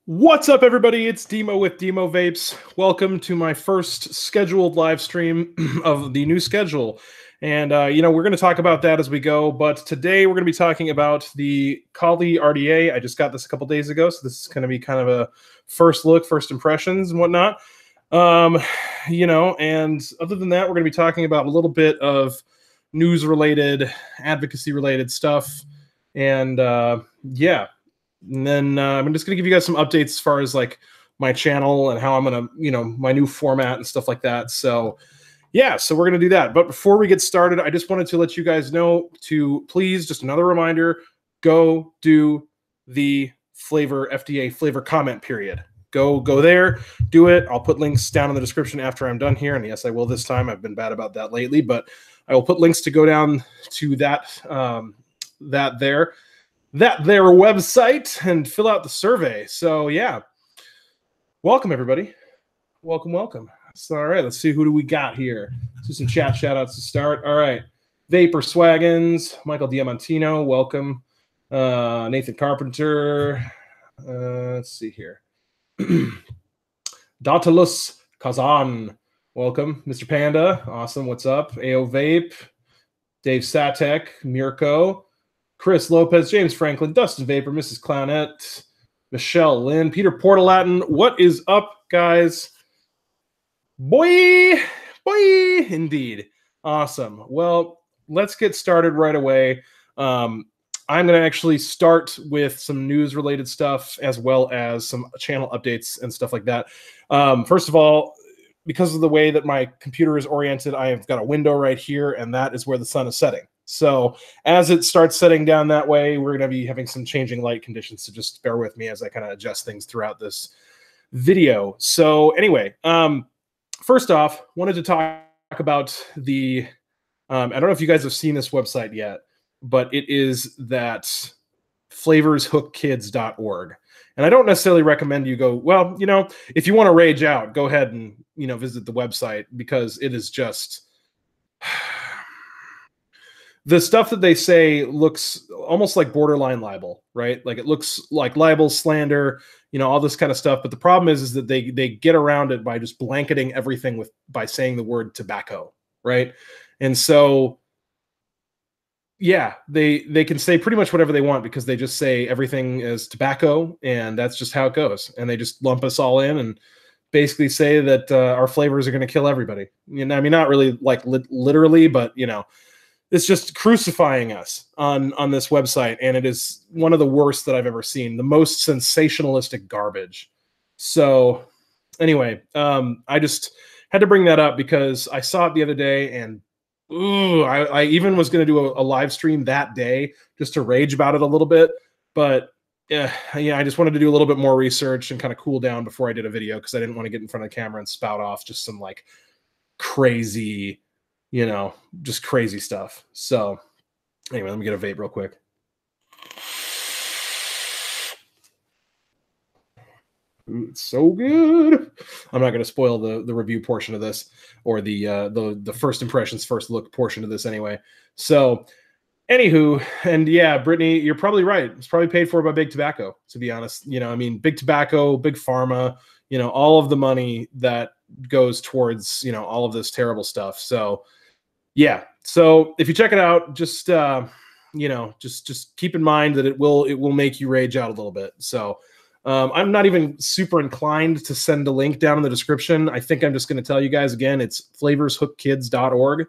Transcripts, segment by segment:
What's up, everybody? It's Demo with Demo Vapes. Welcome to my first scheduled live stream of the new schedule. And, we're going to talk about that as we go. But today we're going to be talking about the Kali RDA. I just got this a couple days ago, so this is going to be kind of a first look, first impressions and whatnot. And other than that, we're going to be talking about a little bit of news-related, advocacy-related stuff. And, And then I'm just going to give you guys some updates as far as like my channel and how I'm going to, my new format and stuff like that. So yeah, so we're going to do that. But before we get started, I just wanted to let you guys know to please, just another reminder, go do the RDA flavor comment period. Go there, do it. I'll put links down in the description after I'm done here. And yes, I will this time. I've been bad about that lately, but I will put links to go down to their website and fill out the survey. So yeah, welcome everybody. Welcome. So, all right, let's see, who do we got here? Let's do some chat shout outs to start. All right, Vapor Swaggins, Michael Diamantino, welcome. Nathan Carpenter, let's see here. Dautilus Kazan, welcome. Mr. Panda, awesome, what's up? AO Vape, Dave Satek, Mirko, Chris Lopez, James Franklin, Dustin Vapor, Mrs. Clownette, Michelle Lynn, Peter Portalatin. What is up, guys? Boy, indeed. Awesome. Well, let's get started right away. I'm going to actually start with some news-related stuff as well as some channel updates and stuff like that. First of all, because of the way that my computer is oriented, I have got a window right here, and that is where the sun is setting. So as it starts setting down that way, we're going to be having some changing light conditions, so just bear with me as I kind of adjust things throughout this video. So anyway, first off, wanted to talk about the, I don't know if you guys have seen this website yet, but it is that flavorshookkids.org. And I don't necessarily recommend you go, well, if you want to rage out, go ahead and, visit the website, because it is just... The stuff that they say looks almost like borderline libel, right? Like it looks like libel, slander, all this kind of stuff. But the problem is that they get around it by just blanketing everything by saying the word tobacco, right? And so, yeah, they can say pretty much whatever they want, because they just say everything is tobacco, and that's just how it goes. And they just lump us all in and basically say that our flavors are going to kill everybody. I mean, not really like literally, but it's just crucifying us on this website, and it is one of the worst that I've ever seen. The most sensationalistic garbage. So anyway, I just had to bring that up because I saw it the other day, and I even was going to do a live stream that day just to rage about it a little bit. But I just wanted to do a little bit more research and kind of cool down before I did a video, because I didn't want to get in front of the camera and spout off just some like crazy... just crazy stuff. So anyway, let me get a vape real quick. Ooh, it's so good. I'm not going to spoil the review portion of this, or the first impressions, first look portion of this anyway. So anywho, and yeah, Brittany, you're probably right. It's probably paid for by Big Tobacco, to be honest. Big Tobacco, Big Pharma, all of the money that goes towards, all of this terrible stuff. So yeah, so if you check it out, just just keep in mind that it will make you rage out a little bit. So I'm not even super inclined to send a link down in the description. I think I'm just going to tell you guys again, it's flavorshookkids.org,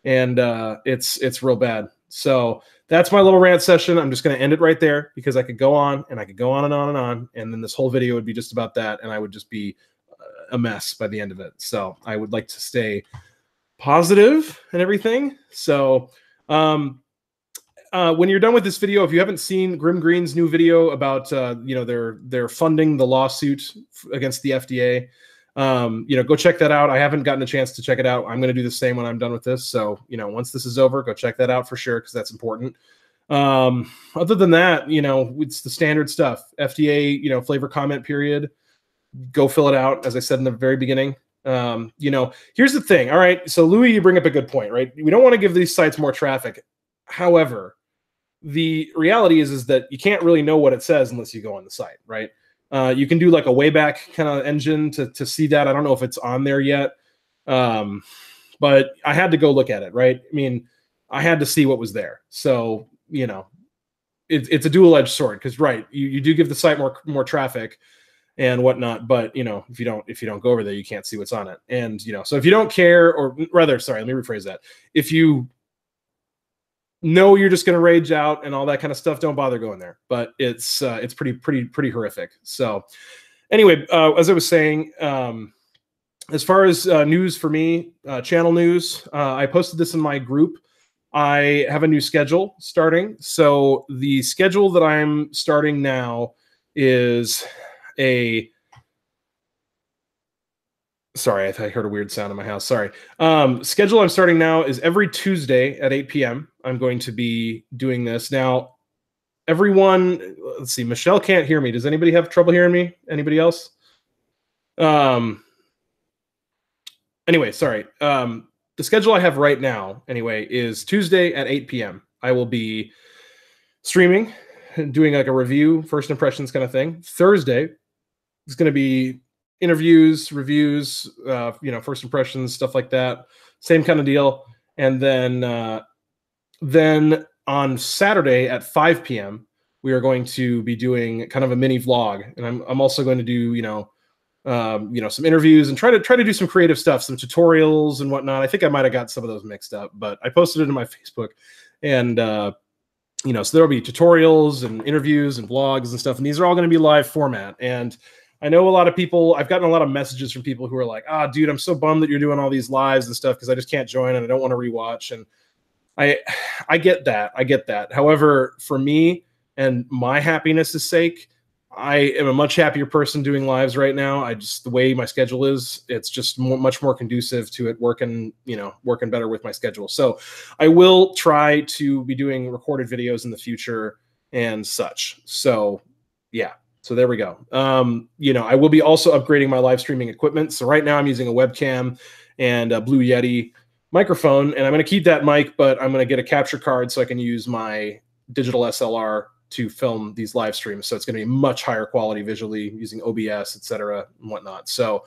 and it's real bad. So that's my little rant session. I'm just going to end it right there, because I could go on and I could go on and on and on, and then this whole video would be just about that, and I would just be a mess by the end of it. So I would like to stay positive and everything. So when you're done with this video, if you haven't seen Grim Green's new video about they're funding the lawsuit against the FDA, go check that out. I haven't gotten a chance to check it out. I'm going to do the same when I'm done with this. So once this is over, go check that out for sure, because that's important. Other than that, it's the standard stuff. FDA flavor comment period, go fill it out, as I said in the very beginning. Here's the thing. All right. So Louis, you bring up a good point, right? We don't want to give these sites more traffic. However, the reality is that you can't really know what it says unless you go on the site, right? You can do like a Wayback kind of engine to see that. I don't know if it's on there yet, but I had to go look at it, right? I mean, I had to see what was there. So, you know, it's a dual-edged sword because, right, you do give the site more traffic and whatnot, but you know, if you don't go over there, you can't see what's on it. And you know, so if you don't care, or rather, sorry, let me rephrase that. If you know you're just going to rage out and all that kind of stuff, don't bother going there. But it's pretty horrific. So anyway, as I was saying, as far as news for me, channel news, I posted this in my group. I have a new schedule starting. So the schedule that I'm starting now is sorry, I heard a weird sound in my house. Sorry. Schedule I'm starting now is every Tuesday at 8 p.m. I'm going to be doing this. Now, everyone, let's see, Michelle can't hear me. Does anybody have trouble hearing me? Anybody else? Anyway, sorry. The schedule I have right now, anyway, is Tuesday at 8 p.m. I will be streaming, doing like a review, first impressions kind of thing. Thursday is going to be interviews, reviews, you know, first impressions, stuff like that. Same kind of deal. And then on Saturday at 5 p.m., we are going to be doing kind of a mini vlog. And I'm also going to do, you know, some interviews and try to do some creative stuff, some tutorials and whatnot. I think I might have got some of those mixed up, but I posted it in my Facebook. And, you know, so there'll be tutorials and interviews and vlogs and stuff. And these are all going to be live format. And I know a lot of people, I've gotten a lot of messages from people who are like, dude, I'm so bummed that you're doing all these lives and stuff because I just can't join and I don't want to rewatch. And I get that. I get that. However, for me and my happiness' sake, I am a much happier person doing lives right now. The way my schedule is, it's just much more conducive to it working better with my schedule. So I will try to be doing recorded videos in the future and such. So yeah. So there we go. You know, I will be also upgrading my live streaming equipment. So right now I'm using a webcam and a Blue Yeti microphone, and I'm going to keep that mic, but I'm going to get a capture card so I can use my digital SLR to film these live streams. So it's going to be much higher quality visually using OBS, et cetera, and whatnot. So,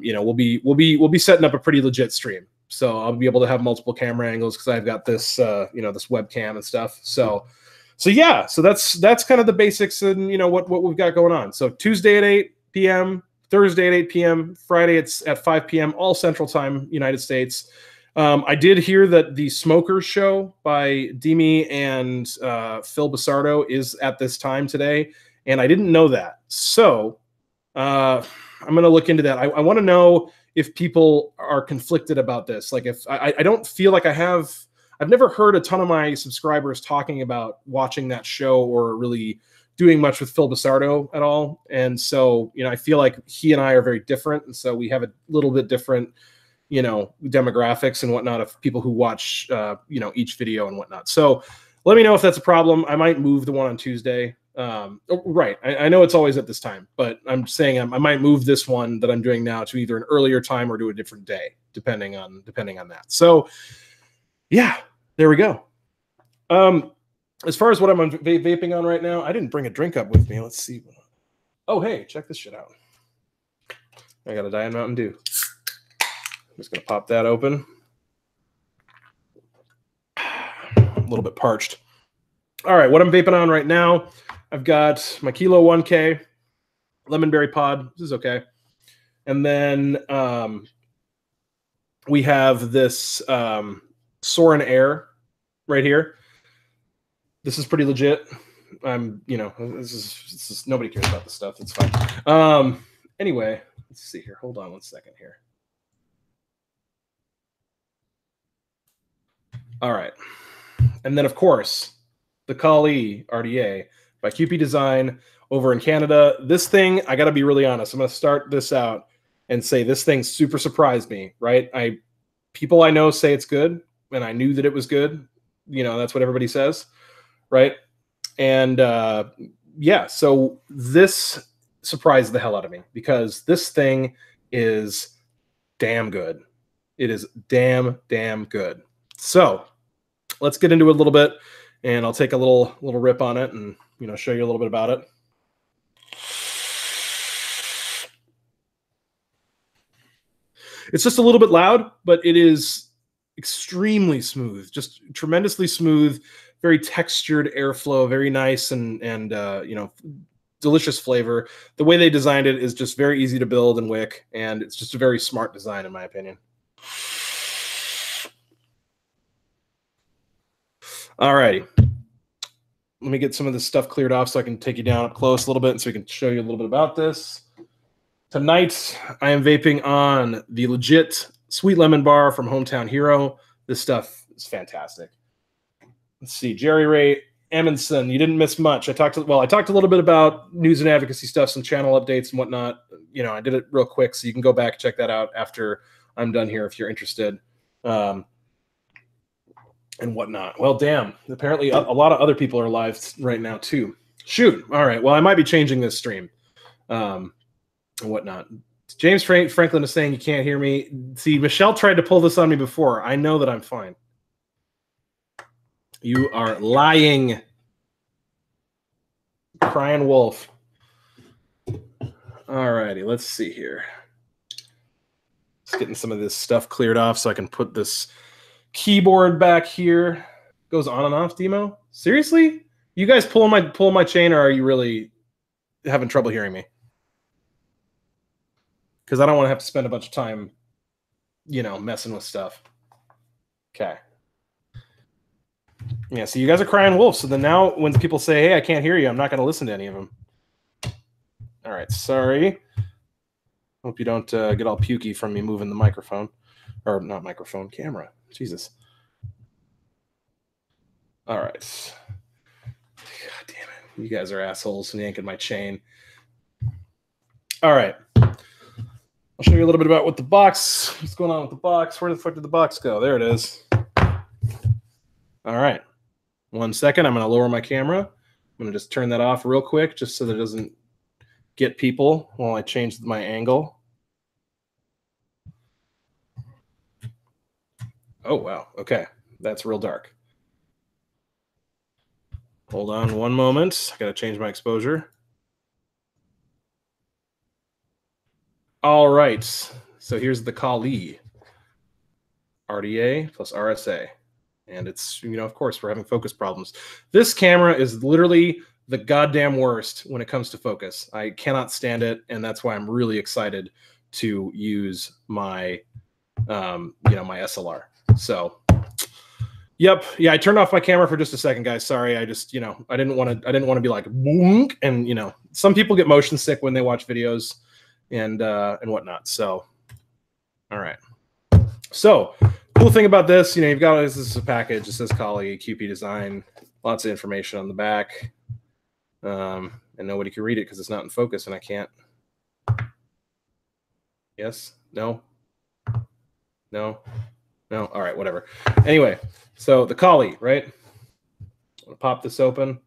you know, we'll be setting up a pretty legit stream. So I'll be able to have multiple camera angles because I've got this, you know, this webcam and stuff. So yeah, so that's kind of the basics and, you know, what we've got going on. So Tuesday at 8 p.m., Thursday at 8 p.m., Friday it's at 5 p.m., all Central Time, United States. I did hear that the Smokers show by Demi and Phil Basardo is at this time today, and I didn't know that. So I'm going to look into that. I want to know if people are conflicted about this. Like if I don't feel like I've never heard a ton of my subscribers talking about watching that show or really doing much with Phil Basardo at all. And so, you know, I feel like he and I are very different. And so we have a little bit different, you know, demographics and whatnot of people who watch, you know, each video and whatnot. So let me know if that's a problem. I might move the one on Tuesday. Right. I know it's always at this time, but I'm saying I might move this one that I'm doing now to either an earlier time or to a different day, depending on that. So yeah, there we go. As far as what I'm vaping on right now, I didn't bring a drink up with me. Let's see. Oh, hey, check this shit out. I got a Diet Mountain Dew. I'm just going to pop that open. A little bit parched. All right, what I'm vaping on right now, I've got my Kilo 1K, Lemonberry Pod. This is okay. And then we have this Soarin' Air right here. This is pretty legit. You know, this is nobody cares about this stuff. It's fine. Anyway, let's see here. Hold on 1 second here. All right. And then, of course, the Kali RDA by QP Design over in Canada. This thing, I got to be really honest. I'm going to start this out and say this thing super surprised me, right? People I know say it's good, and I knew that it was good. You know, that's what everybody says, right? And yeah, so this surprised the hell out of me because this thing is damn good. It is damn good. So let's get into it a little bit, and I'll take a little rip on it and, you know, show you a little bit about it. It's just a little bit loud, but it is extremely smooth, just tremendously smooth, very textured airflow, very nice and you know, delicious flavor. The way they designed it is just very easy to build and wick, and it's just a very smart design in my opinion. All righty. Let me get some of this stuff cleared off so I can take you down up close a little bit and so we can show you a little bit about this. Tonight, I am vaping on the legit Sweet Lemon Bar from Hometown Hero. This stuff is fantastic. Let's see, Jerry Ray Amundsen, you didn't miss much. I talked a little bit about news and advocacy stuff, some channel updates and whatnot. You know, I did it real quick, so you can go back and check that out after I'm done here if you're interested. And whatnot. Well, damn. Apparently, a lot of other people are live right now too. Shoot. All right. Well, I might be changing this stream, and whatnot. James Franklin is saying you can't hear me. See, Michelle tried to pull this on me before. I know that I'm fine. You are lying, crying wolf. All righty. Let's see here. Just getting some of this stuff cleared off so I can put this keyboard back here. Goes on and off, Demo. Seriously? You guys pulling my chain, or are you really having trouble hearing me? Because I don't want to have to spend a bunch of time, you know, messing with stuff. Okay. Yeah, so you guys are crying wolf. So then now when people say, hey, I can't hear you, I'm not going to listen to any of them. All right, sorry. Hope you don't get all pukey from me moving the microphone. Or not microphone, camera. Jesus. All right. God damn it. You guys are assholes and yanking my chain. All right. I'll show you a little bit about what the box, what's going on with the box. Where the fuck did the box go? There it is. All right. 1 second. I'm going to lower my camera. I'm going to just turn that off real quick just so that it doesn't get people while I change my angle. Oh, wow. Okay. That's real dark. Hold on one moment. I got to change my exposure. All right. So here's the Kali. RDA plus RSA. And it's, you know, of course, we're having focus problems. This camera is literally the goddamn worst when it comes to focus. I cannot stand it, and that's why I'm really excited to use my, you know, my SLR. So, yep, yeah, I turned off my camera for just a second, guys. Sorry, I just, you know, I didn't want to be like, boonk, and you know, some people get motion sick when they watch videos and whatnot. So, all right. So, cool thing about this, you know, you've got this is a package. It says Kali QP design, lots of information on the back, and nobody can read it because it's not in focus, and I can't. Yes, no, no. No, all right, whatever. Anyway, so the Kali, right? I'll pop this open.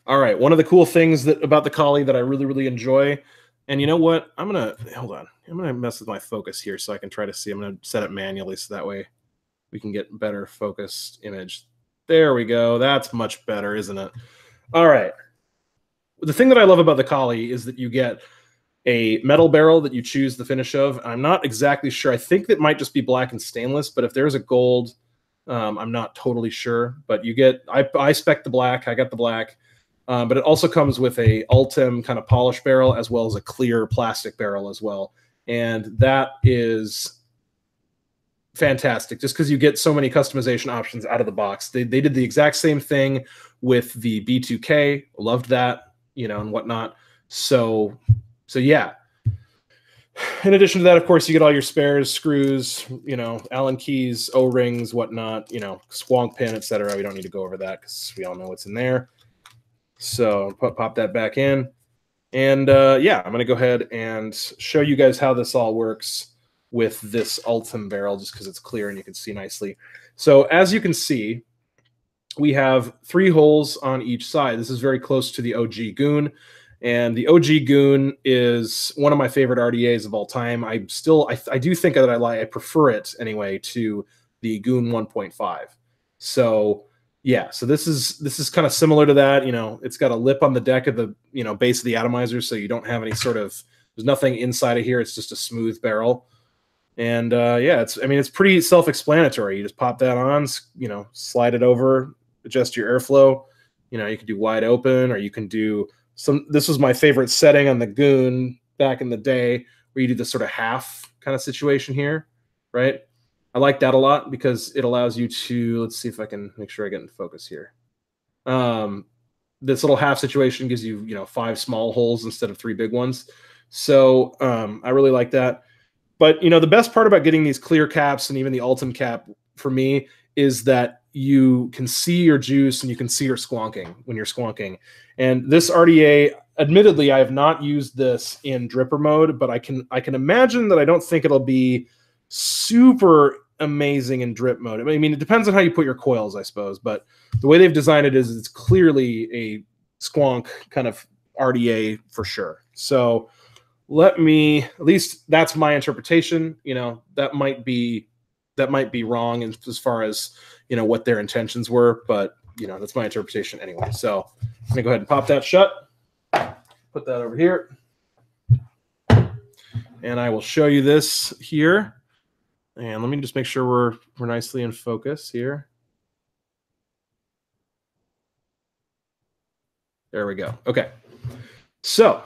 All right, one of the cool things about the Kali that I really, really enjoy, and you know what? Hold on. I'm gonna mess with my focus here so I can try to see. I'm gonna set it manually so that way we can get better focused image. There we go. That's much better, isn't it? All right. The thing that I love about the Kali is that you get a metal barrel that you choose the finish of. I'm not exactly sure. I think that might just be black and stainless, but if there's a gold, I'm not totally sure. But you get, I spec the black. I got the black. But it also comes with a Ultim kind of polish barrel as well as a clear plastic barrel as well. And that is fantastic just because you get so many customization options out of the box. They did the exact same thing with the B2K. Loved that, you know, and whatnot. So yeah. In addition to that, of course, you get all your spares, screws, you know, Allen keys, O-rings, whatnot, you know, squonk pin, etc. We don't need to go over that because we all know what's in there. So pop that back in. And yeah, I'm going to go ahead and show you guys how this all works with this Ultim barrel just because it's clear and you can see nicely. So as you can see, we have 3 holes on each side. This is very close to the OG Goon. And the OG Goon is one of my favorite RDAs of all time. I do think that I prefer it anyway to the Goon 1.5. So yeah, so this is kind of similar to that. You know, it's got a lip on the deck of the, you know, base of the atomizer, so you don't have any sort of There's nothing inside of here. It's just a smooth barrel. And yeah, it's pretty self-explanatory. You just pop that on, slide it over, adjust your airflow. You can do wide open, or you can do this was my favorite setting on the Goon back in the day, where you do this sort of half kind of situation here, right? I like that a lot because it allows you to, let's see if I can make sure I get in focus here. This little half situation gives you, 5 small holes instead of 3 big ones. So I really like that. But, the best part about getting these clear caps and even the Ultim cap for me is that you can see your juice and you can see your squonking when you're squonking. And this RDA, admittedly, I have not used this in dripper mode, but I can imagine that I don't think it'll be super amazing in drip mode. I mean, it depends on how you put your coils, I suppose, but the way they've designed it is it's clearly a squonk kind of RDA for sure. So at least that's my interpretation. That might be wrong as far as, what their intentions were, but that's my interpretation anyway. So I'm gonna go ahead and pop that shut, put that over here, and I will show you this here. And let me just make sure we're nicely in focus here. There we go. Okay. So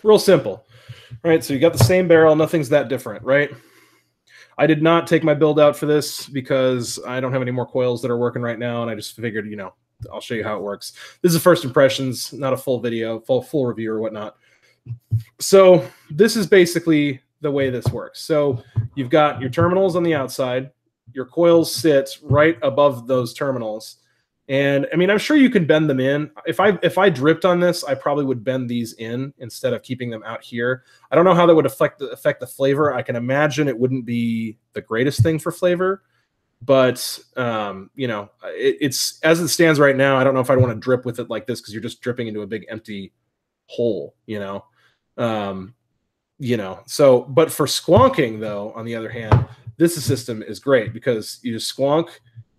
real simple, right? So you got the same barrel, nothing's that different, right? I did not take my build out for this because I don't have any more coils that are working right now, and I just figured, I'll show you how it works. This is first impressions, not a full video, full review or whatnot. So this is basically the way this works. So you've got your terminals on the outside, your coils sit right above those terminals. And I mean, I'm sure you can bend them in. If I dripped on this, I probably would bend these in instead of keeping them out here. I don't know how that would affect the flavor. I can imagine it wouldn't be the greatest thing for flavor, but it's as it stands right now. I don't know if I'd want to drip with it like this, because you're just dripping into a big empty hole, So, but for squonking though, on the other hand, this system is great because you just squonk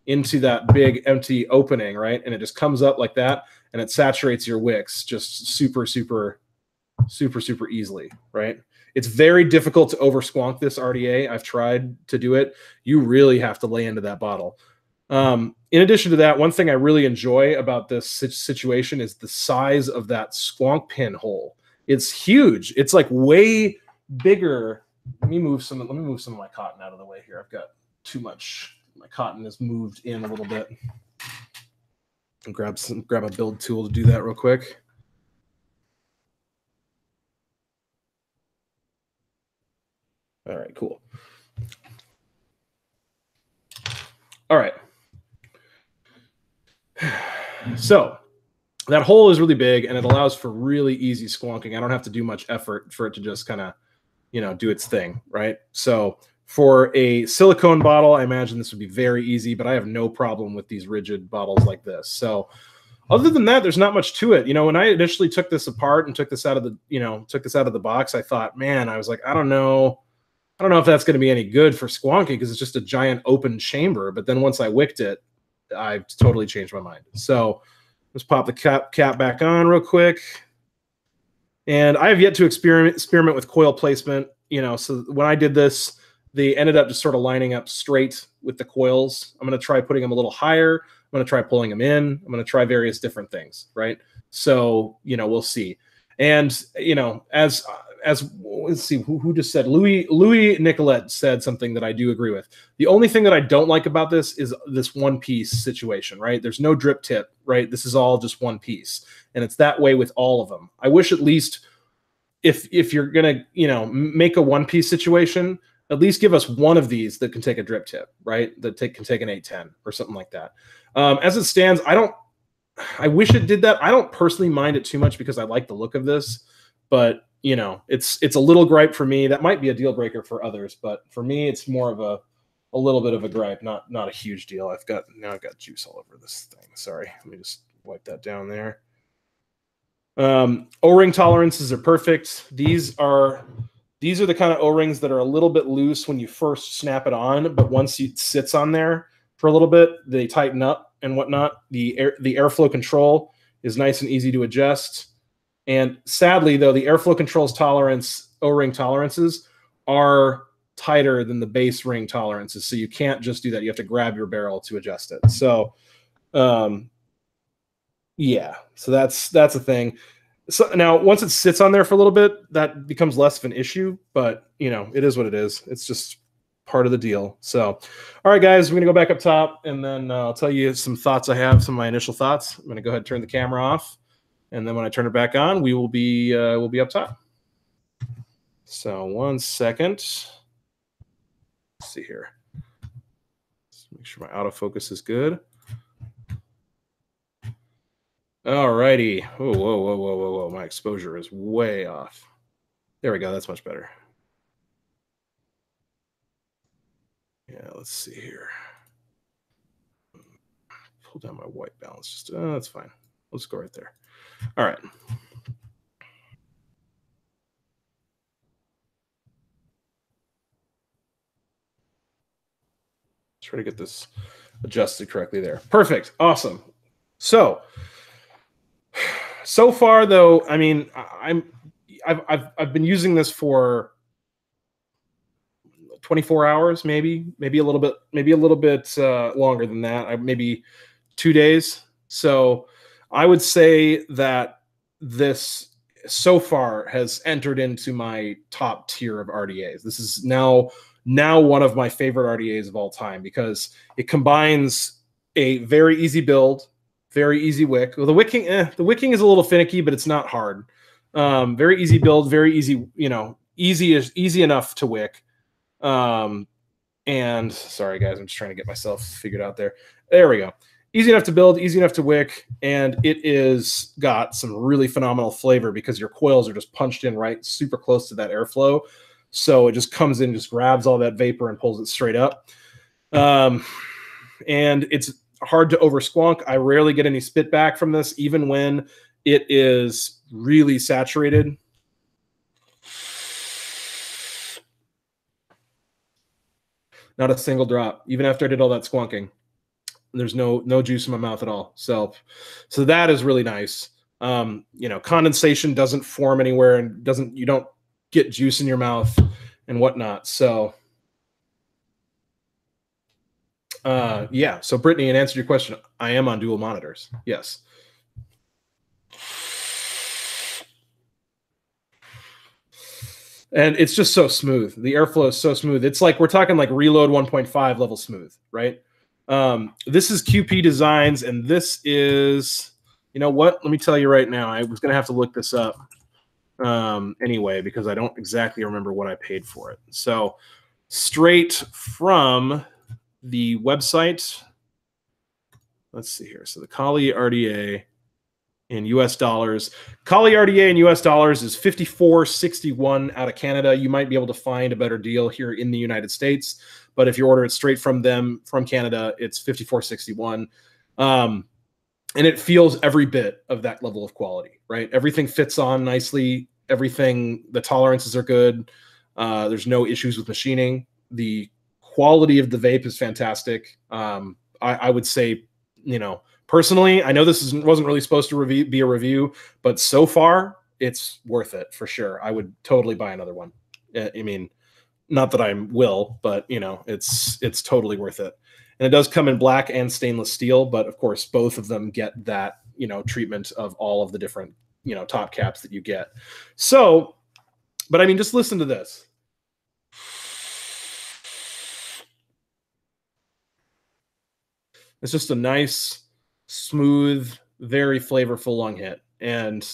into that big empty opening, right? And it just comes up like that, and it saturates your wicks just super easily, right? It's very difficult to over squonk this RDA. I've tried to do it. You really have to lay into that bottle. In addition to that, one thing I really enjoy about this situation is the size of that squonk pin hole. It's huge. It's like way bigger. Let me move some of my cotton out of the way here. I've got too much. My cotton is moved in a little bit. And grab a build tool to do that real quick. All right, cool. All right. So that hole is really big, and it allows for really easy squonking. I don't have to do much effort for it to just kind of, do its thing, right? So for a silicone bottle, I imagine this would be very easy, but I have no problem with these rigid bottles like this. So other than that, there's not much to it. When I initially took this apart and took this out of the box, I thought, man, I was like, I don't know if that's going to be any good for squonking, because it's just a giant open chamber. But then once I wicked it, I've totally changed my mind. So let's pop the cap back on real quick. And I have yet to experiment with coil placement. So when I did this, they ended up just sort of lining up straight with the coils. I'm going to try putting them a little higher. I'm going to try pulling them in. I'm going to try various different things, right? So, we'll see. And, as let's see, who just said, Louis Nicolette said something that I do agree with. The only thing that I don't like about this is this one piece situation, right? There's no drip tip, right? This is all just one piece. And it's that way with all of them. I wish at least if you're going to, make a one piece situation, at least give us one of these that can take a drip tip, right? That can take an 810 or something like that. As it stands, I wish it did that. I don't personally mind it too much because I like the look of this, but it's a little gripe for me. That might be a deal breaker for others, but for me, it's more of a little bit of a gripe, not a huge deal. I've got juice all over this thing. Sorry, let me just wipe that down there. O-ring tolerances are perfect. These are the kind of O-rings that are a little bit loose when you first snap it on, but once it sits on there for a little bit, they tighten up and whatnot. The airflow control is nice and easy to adjust. And sadly, though, the airflow controls tolerance, O-ring tolerances, are tighter than the base ring tolerances. So you can't just do that. You have to grab your barrel to adjust it. So, yeah, so that's a thing. So now, once it sits on there for a little bit, that becomes less of an issue. But you know, it is what it is. It's just part of the deal. So, all right, guys, we're gonna go back up top, and then I'll tell you some thoughts I have, some of my initial thoughts. I'm gonna go ahead and turn the camera off, and then when I turn it back on, we'll be up top. So 1 second. Let's see here. Let's make sure my autofocus is good. All righty. Oh, whoa. My exposure is way off. There we go. That's much better. Yeah, let's see here. Pull down my white balance. Just that's fine. Let's go right there. All right. Try to get this adjusted correctly there. Perfect. Awesome. So far though, I mean, I've been using this for 24 hours, maybe a little bit longer than that. Maybe 2 days. So I would say that this so far has entered into my top tier of RDAs. This is now one of my favorite RDAs of all time because it combines a very easy build, very easy wick. Well, the wicking is a little finicky, but it's not hard. Very easy build, very easy, easy enough to wick. And sorry guys, I'm just trying to get myself figured out there. There we go. Easy enough to build, easy enough to wick, and it is got some really phenomenal flavor because your coils are just punched in right super close to that airflow. So it just comes in, just grabs all that vapor and pulls it straight up. And it's hard to over squonk. I rarely get any spit back from this, even when it is really saturated. Not a single drop, even after I did all that squonking. There's no juice in my mouth at all. So that is really nice. Condensation doesn't form anywhere and you don't get juice in your mouth and whatnot. So yeah. So Brittany, in answer to your question, I am on dual monitors. Yes. And it's just so smooth. The airflow is so smooth. It's like we're talking like reload 1.5 level smooth, right? This is QP Designs, and this is, you know what? Let me tell you right now. I was going to have to look this up anyway because I don't exactly remember what I paid for it. So straight from the website, let's see here. So the Kali RDA in US dollars. Kali RDA in US dollars is $54.61 out of Canada. You might be able to find a better deal here in the United States, but if you order it straight from them, from Canada, it's $54.61. And it feels every bit of that level of quality, right? Everything fits on nicely. Everything, the tolerances are good. There's no issues with machining. The quality of the vape is fantastic. I would say, personally, I know this wasn't really supposed to be a review, but so far it's worth it for sure. I would totally buy another one. I mean, not that I will, but it's totally worth it. And it does come in black and stainless steel, but of course both of them get that, treatment of all of the different, top caps that you get. So, but I mean, just listen to this. It's just a nice, smooth, very flavorful long hit. And,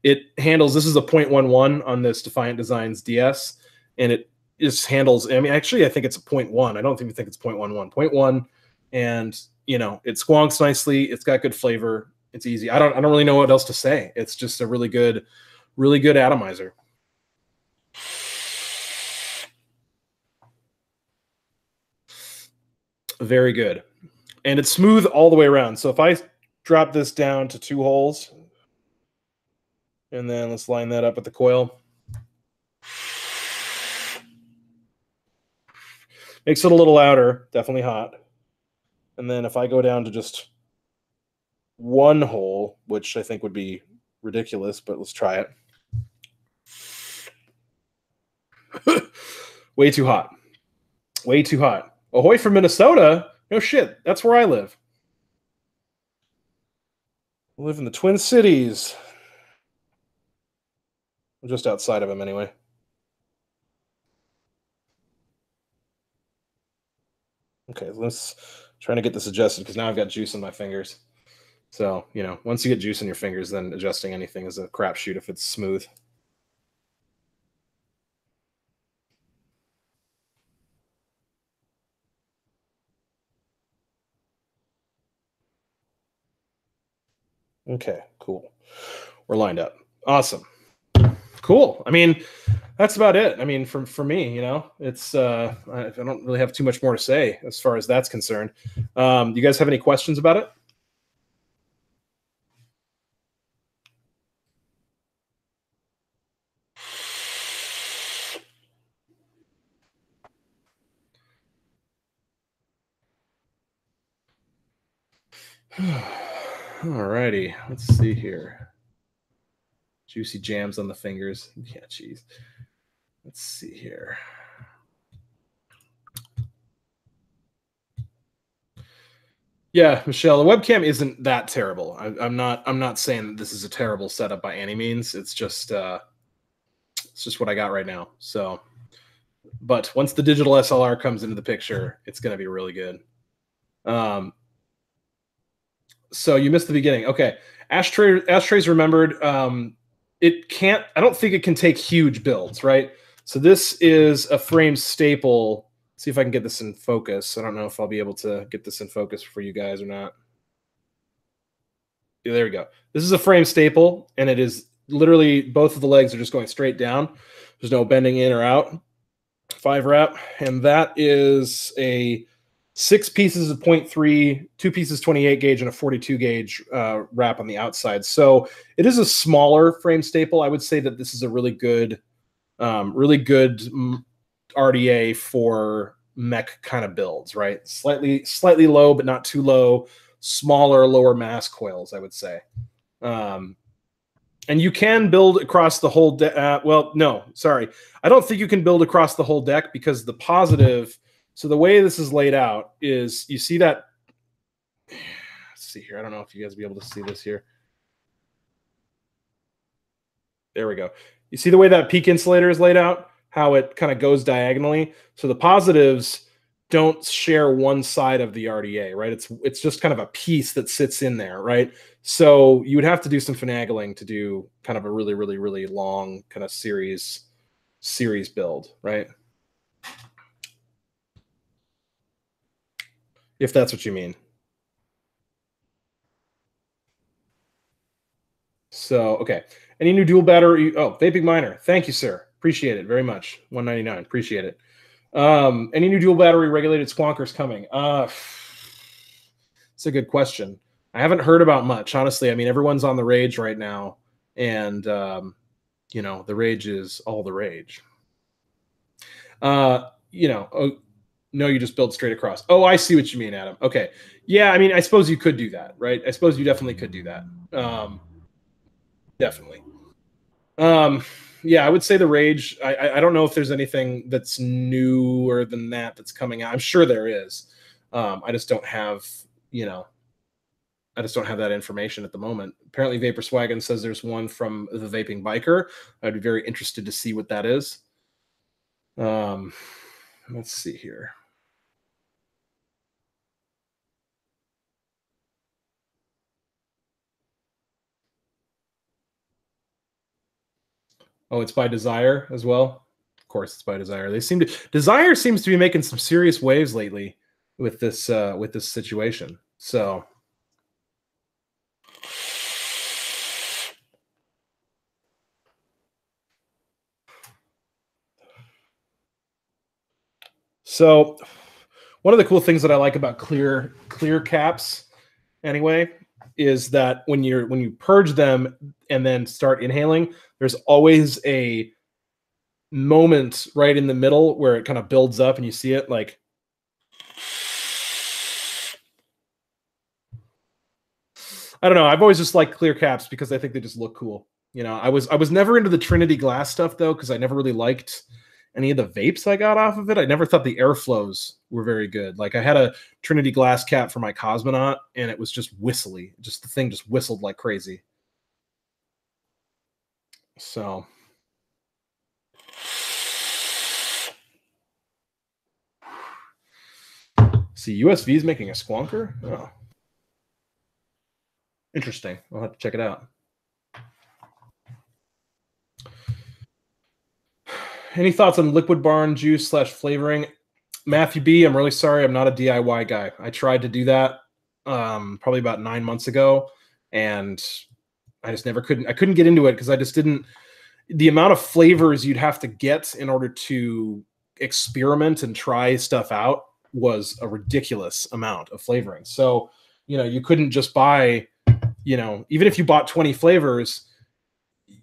it handles, this is a 0.11 on this Defiant Designs DS, and it just handles, I mean, actually, I think it's a 0.1. I don't even think it's 0.11. 0.1, and, it squonks nicely. It's got good flavor. It's easy. I don't really know what else to say. It's just a really good atomizer. Very good. And it's smooth all the way around. So if I drop this down to 2 holes, and then let's line that up with the coil. Makes it a little louder, definitely hot. And then if I go down to just 1 hole, which I think would be ridiculous, but let's try it. Way too hot. Way too hot. Ahoy from Minnesota? No shit. That's where I live. I live in the Twin Cities. I'm just outside of them anyway. Okay, let's trying to get this adjusted because now I've got juice in my fingers. So, you know, once you get juice in your fingers, then adjusting anything is a crapshoot if it's smooth. Okay, cool. We're lined up. Awesome. Cool. I mean, that's about it. I mean, for me, you know, it's I don't really have too much more to say as far as that's concerned. You guys have any questions about it? Alrighty, let's see here. Juicy jams on the fingers. Yeah, geez. Let's see here. Yeah, Michelle, the webcam isn't that terrible. I'm not saying that this is a terrible setup by any means. It's just what I got right now. So, but once the digital SLR comes into the picture, it's going to be really good. So you missed the beginning. Okay, ashtrays remembered. It can't. I don't think it can take huge builds, right? So this is a frame staple. See if I can get this in focus. I don't know if I'll be able to get this in focus for you guys or not. Yeah, there we go. This is a frame staple, and it is literally both of the legs are just going straight down. There's no bending in or out. 5 wrap, and that is a 6 pieces of 0.3, 2 pieces 28 gauge, and a 42 gauge wrap on the outside. So it is a smaller frame staple. I would say that this is a really good RDA for mech kind of builds, right? Slightly low, but not too low. Smaller, lower mass coils, I would say. And you can build across the whole deck. Well, no, sorry. I don't think you can build across the whole deck because the positive. So the way this is laid out is you see that. Let's see here. I don't know if you guys will be able to see this here. There we go. You see the way that peak insulator is laid out? How it kind of goes diagonally. So the positives don't share one side of the RDA, right? It's just kind of a piece that sits in there, right? So you would have to do some finagling to do kind of a really, really, really long kind of series build, right? If that's what you mean. So, okay. Any new dual battery? Oh, Vaping Miner. Thank you, sir. Appreciate it very much. $1.99. Appreciate it. Any new dual battery regulated squonkers coming? It's a good question. I haven't heard about much, honestly. I mean, everyone's on the rage right now, and you know, the rage is all the rage. You know, oh, no, you just build straight across. Oh, I see what you mean, Adam. Okay, yeah, I mean, I suppose you could do that, right? I suppose you definitely could do that. Definitely. Yeah, I would say the rage. I don't know if there's anything that's newer than that that's coming out. I'm sure there is. I just don't have, you know, I just don't have that information at the moment. Apparently, Vapor Swaggin says there's one from the Vaping Biker. I'd be very interested to see what that is. Let's see here. Oh, it's by Desire as well. Of course, it's by Desire. Desire seems to be making some serious waves lately with this situation. So. So one of the cool things that I like about clear caps anyway is that when you purge them and then start inhaling, there's always a moment right in the middle where it kind of builds up and you see it like I don't know. I've always just liked clear caps because I think they just look cool. You know, I was never into the Trinity glass stuff though, because I never really liked any of the vapes I got off of it. I never thought the airflows were very good. Like I had a Trinity glass cap for my Cosmonaut, and it was just whistly. Just the thing just whistled like crazy. So see, USV is making a squonker. Oh, interesting. I'll have to check it out. Any thoughts on liquid barn juice / flavoring? Matthew B, I'm really sorry. I'm not a DIY guy. I tried to do that probably about 9 months ago, and I just never couldn't. I couldn't get into it because I just didn't. The amount of flavors you'd have to get in order to experiment and try stuff out was a ridiculous amount of flavoring. So, you know, you couldn't just buy, you know, even if you bought 20 flavors,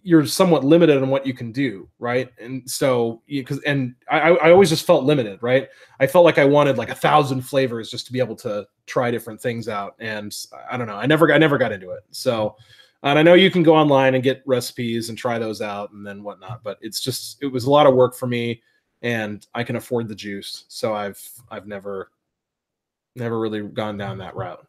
you're somewhat limited on what you can do, right? And so, I always just felt limited, right? I felt like I wanted like 1,000 flavors just to be able to try different things out, and I don't know, I never got into it. So, and I know you can go online and get recipes and try those out and then whatnot, but it was a lot of work for me, and I can afford the juice, so I've never really gone down that route.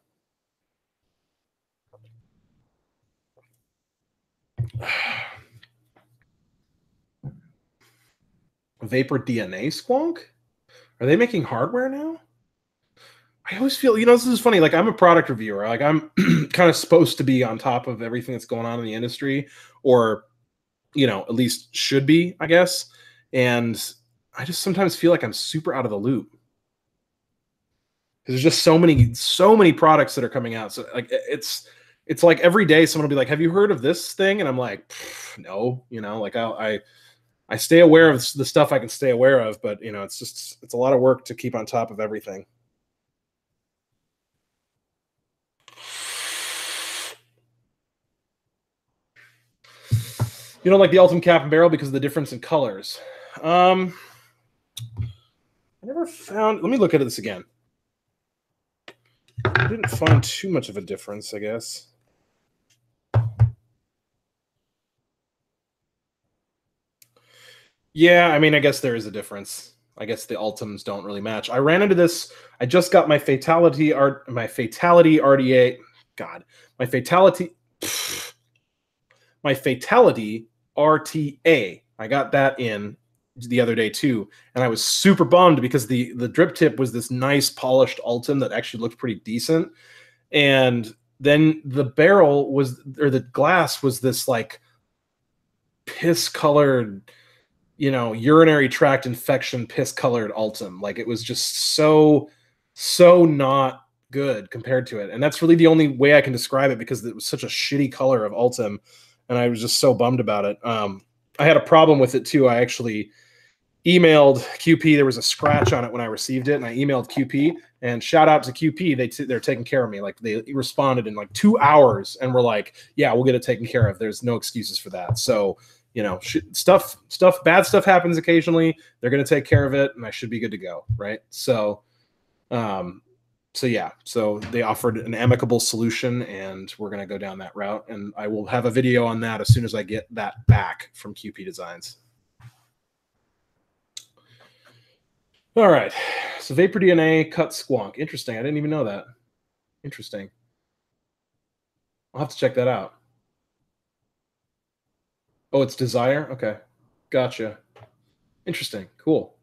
Vapor DNA squonk? Are they making hardware now? I always feel, you know, this is funny. Like, I'm a product reviewer. Like, I'm kind of supposed to be on top of everything that's going on in the industry, or, you know, at least should be, I guess. And I just sometimes feel like I'm super out of the loop. There's just so many products that are coming out. So like it's like every day someone will be like, "Have you heard of this thing?" And I'm like, "No," you know, like I stay aware of the stuff I can stay aware of, but you know, it's a lot of work to keep on top of everything. You don't like the Ultim cap and barrel because of the difference in colors. I never found. Let me look at this again. I didn't find too much of a difference, I guess. Yeah, I mean, I guess there is a difference. I guess the Ultims don't really match. I ran into this. I just got my fatality RDA. God, my fatality RTA. I got that in the other day too, and I was super bummed because the drip tip was this nice polished Ultim that actually looked pretty decent, and then the barrel was, or the glass was, this like piss colored, you know, urinary tract infection piss colored Ultim. Like, it was just so not good compared to it, and that's really the only way I can describe it, because it was such a shitty color of Ultim, and I was just so bummed about it. I had a problem with it too. I actually emailed QP. There was a scratch on it when I received it, and I emailed QP, and shout out to QP. They're taking care of me. Like, they responded in like 2 hours and were like, "Yeah, we'll get it taken care of. There's no excuses for that." So, you know, bad stuff happens occasionally. They're going to take care of it, and I should be good to go, right? So, yeah, so they offered an amicable solution, and we're going to go down that route, and I will have a video on that as soon as I get that back from QP Designs. All right, so Vapor DNA cut squonk. Interesting. I didn't even know that. Interesting. I'll have to check that out. Oh, it's Desire? Okay. Gotcha. Interesting. Cool.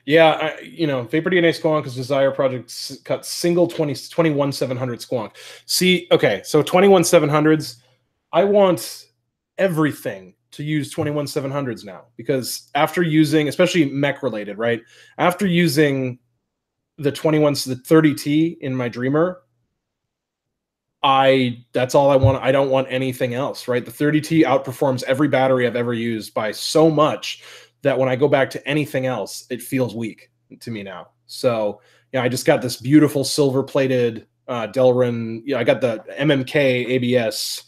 Yeah, you know, Vapor DNA squonk is Desire Project cut single 21700 squonk. See, okay, so 21700s, I want everything to use 21700s now, because after using, especially mech related, right? After using the 30T in my Dreamer, that's all I want. I don't want anything else, right? The 30T outperforms every battery I've ever used by so much that when I go back to anything else, it feels weak to me now. So, yeah, I just got this beautiful silver plated Delrin. Yeah, I got the MMK ABS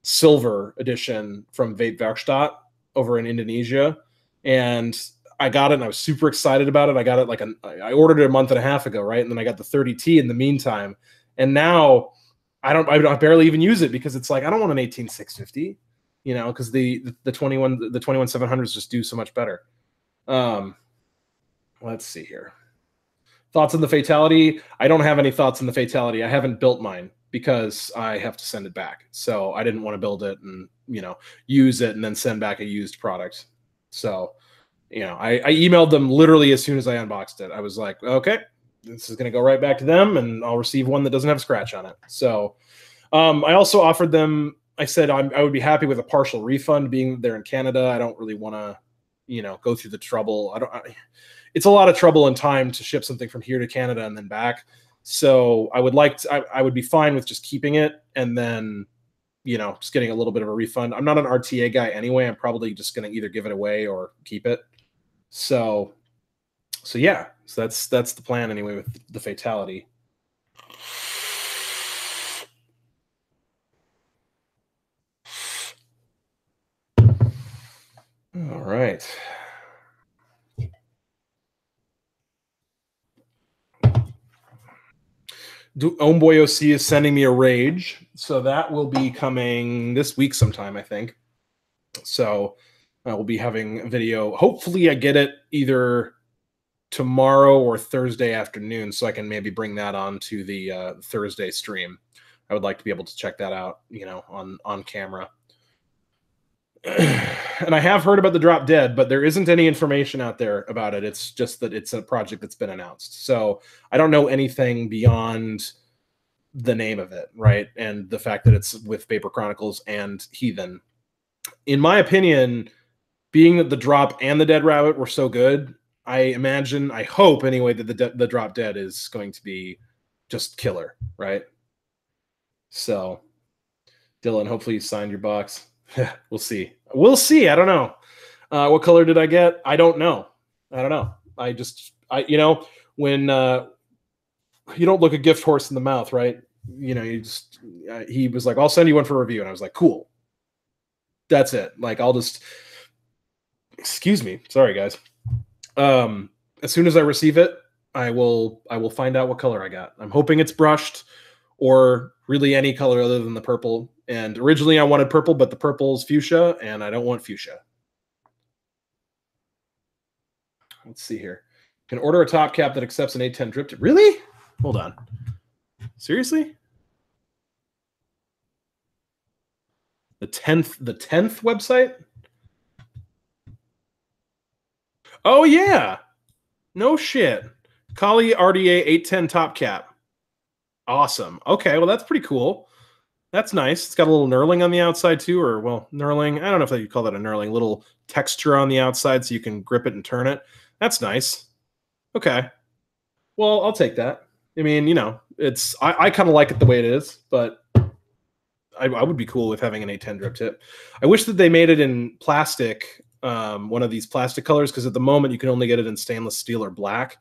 silver edition from Vape Werkstatt over in Indonesia, and I got it and I was super excited about it. I got it like I ordered it a month and a half ago, right? And then I got the 30T in the meantime. And now I barely even use it because it's like I don't want an 18650, you know, because the 21700s just do so much better. Let's see here. Thoughts on the fatality? I don't have any thoughts on the fatality. I haven't built mine because I have to send it back. So I didn't want to build it and, you know, use it and then send back a used product. So, you know, I emailed them literally as soon as I unboxed it. I was like, okay, this is going to go right back to them and I'll receive one that doesn't have a scratch on it. So I also offered them, I said I would be happy with a partial refund being there in Canada. I don't really want to, you know, go through the trouble. It's a lot of trouble and time to ship something from here to Canada and then back. So I would I would be fine with just keeping it and then, you know, just getting a little bit of a refund. I'm not an RTA guy anyway. I'm probably just going to either give it away or keep it. So yeah, so that's the plan anyway with the fatality. All right. Homeboy OC is sending me a rage, so that will be coming this week sometime, I think. So we'll be having a video. Hopefully I get it either tomorrow or Thursday afternoon so I can maybe bring that on to the Thursday stream. I would like to be able to check that out, you know, on camera. And I have heard about the Drop Dead, but there isn't any information out there about it. It's just that it's a project that's been announced. So I don't know anything beyond the name of it, right? And the fact that it's with Vapor Chronicles and Heathen. In my opinion, being that the Drop and the Dead Rabbit were so good, I hope anyway, that the Drop Dead is going to be just killer, right? So, Dylan, hopefully you signed your box. We'll see. I don't know. What color did I get? I don't know. You know, when you don't look a gift horse in the mouth, right? You know, he was like, I'll send you one for review. And I was like, cool. That's it. Like, excuse me. Sorry, guys. As soon as I receive it, I will find out what color I got. I'm hoping it's brushed or really any color other than the purple. And originally I wanted purple, but the purple's fuchsia, and I don't want fuchsia. Let's see here. Can order a top cap that accepts an 810 drip tip. Really? Hold on. Seriously? The 10th website? Oh yeah. No shit. Kali RDA 810 top cap. Awesome. Okay, well that's pretty cool. That's nice. It's got a little knurling on the outside too, or well, knurling. I don't know if you call that a knurling. Little texture on the outside so you can grip it and turn it. That's nice. Okay. Well, I'll take that. I mean, you know, I kind of like it the way it is, but I would be cool with having an 810 drip tip. I wish that they made it in plastic, one of these plastic colors, because at the moment you can only get it in stainless steel or black.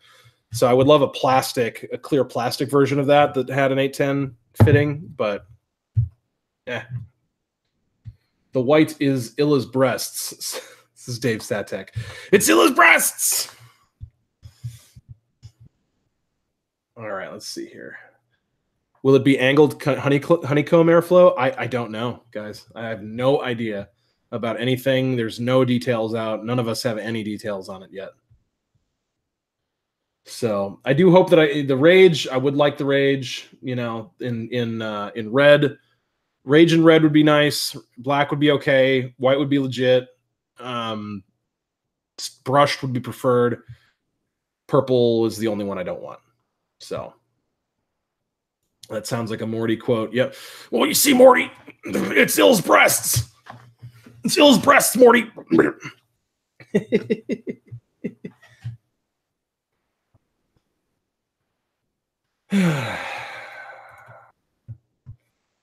So I would love a clear plastic version of that had an 810 fitting, but yeah. The white is Illa's breasts. This is Dave Statek. It's Illa's breasts! All right, let's see here. Will it be angled honeycomb airflow? I don't know, guys. I have no idea about anything. There's no details out. None of us have any details on it yet. So I do hope that I would like the Rage, you know, in red. Rage in red would be nice. Black would be okay. White would be legit. Brushed would be preferred. Purple is the only one I don't want. So that sounds like a Morty quote. Yep. Well, you see, Morty, it's Ill's breasts. It's Ill's breasts, Morty.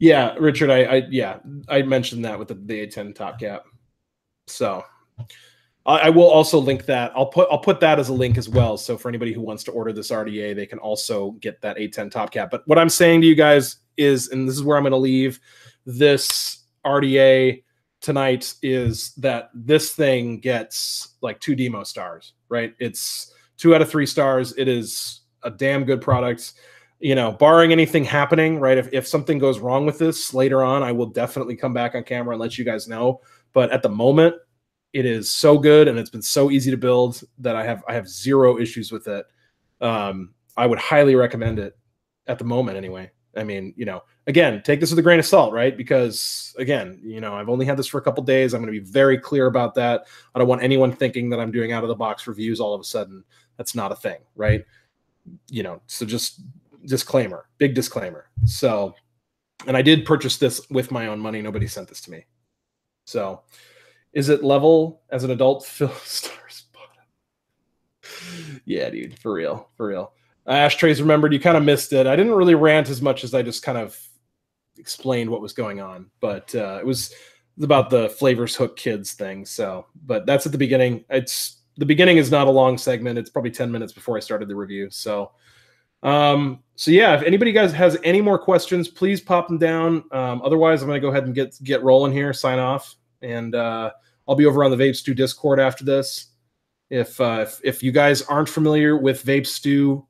Yeah, Richard, I mentioned that with the A10 top cap. So I will also link that. I'll put that as a link as well. So for anybody who wants to order this RDA, they can also get that A10 top cap. But what I'm saying to you guys is, and this is where I'm going to leave this RDA, tonight is that this thing gets like 2 demo stars, right? It's 2 out of 3 stars. It is a damn good product. You know, barring anything happening, right? If something goes wrong with this later on, I will definitely come back on camera and let you guys know. But at the moment, it is so good and it's been so easy to build that I have 0 issues with it. I would highly recommend it at the moment anyway. I mean, you know, again, take this with a grain of salt, right? Because again, you know, I've only had this for a couple days. I'm going to be very clear about that. I don't want anyone thinking that I'm doing out of the box reviews all of a sudden. That's not a thing, right? You know, so just disclaimer, big disclaimer. So, and I did purchase this with my own money. Nobody sent this to me. So, is it level as an adult? Phil Stars. Yeah, dude, for real, for real. Ashtrays remembered. You kind of missed it. I didn't really rant as much as I just kind of explained what was going on, but it was about the Flavors Hook Kids thing. So, but that's at the beginning. The beginning is not a long segment. It's probably 10 minutes before I started the review. So, so yeah, if anybody guys has any more questions, please pop them down. Otherwise, I'm going to go ahead and get rolling here, sign off, and I'll be over on the Vape Stew Discord after this. If you guys aren't familiar with Vape Stew,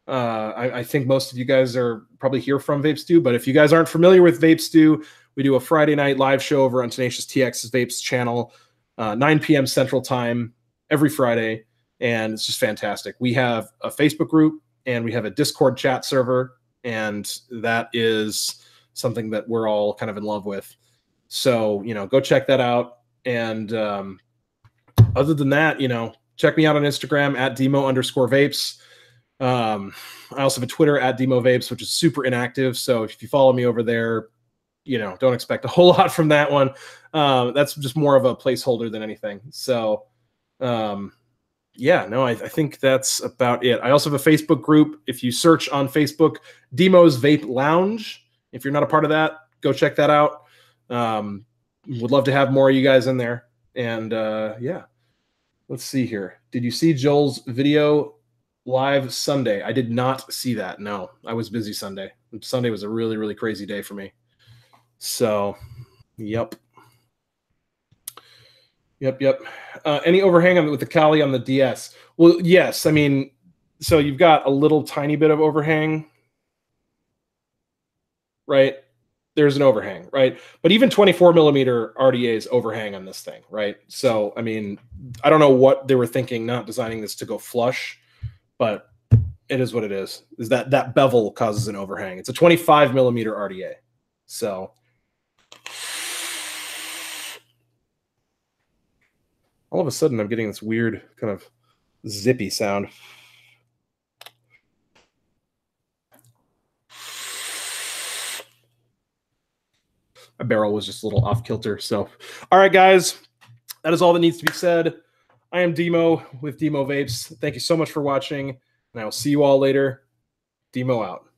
I think most of you guys are probably here from Vape Stew, but if you guys aren't familiar with Vape Stew, we do a Friday night live show over on Tenacious TX's Vapes channel, 9 p.m. Central Time every Friday, and it's just fantastic. We have a Facebook group and we have a Discord chat server, and that is something that we're all kind of in love with. So, you know, go check that out. And other than that, you know, check me out on Instagram at Demo_Vapes. I also have a Twitter at DemoVapes, which is super inactive. So if you follow me over there, you know, don't expect a whole lot from that one. That's just more of a placeholder than anything. So, yeah, no, I think that's about it. I also have a Facebook group. If you search on Facebook, Demo's Vape Lounge, if you're not a part of that, go check that out. Would love to have more of you guys in there. And yeah, let's see here. Did you see Joel's video live Sunday? I did not see that. No, I was busy Sunday. Sunday was a really, really crazy day for me. So, yep. Any overhang with the Kali on the DS? Well, yes. I mean, so you've got a little tiny bit of overhang, right? There's an overhang, right? But even 24 millimeter RDA's overhang on this thing, right? So, I mean, I don't know what they were thinking not designing this to go flush, but it is what it is. Is that bevel causes an overhang. It's a 25 millimeter RDA. So all of a sudden I'm getting this weird kind of zippy sound. My barrel was just a little off kilter. So, all right, guys, that is all that needs to be said. I am Demo with Demo Vapes. Thank you so much for watching, and I will see you all later. Demo out.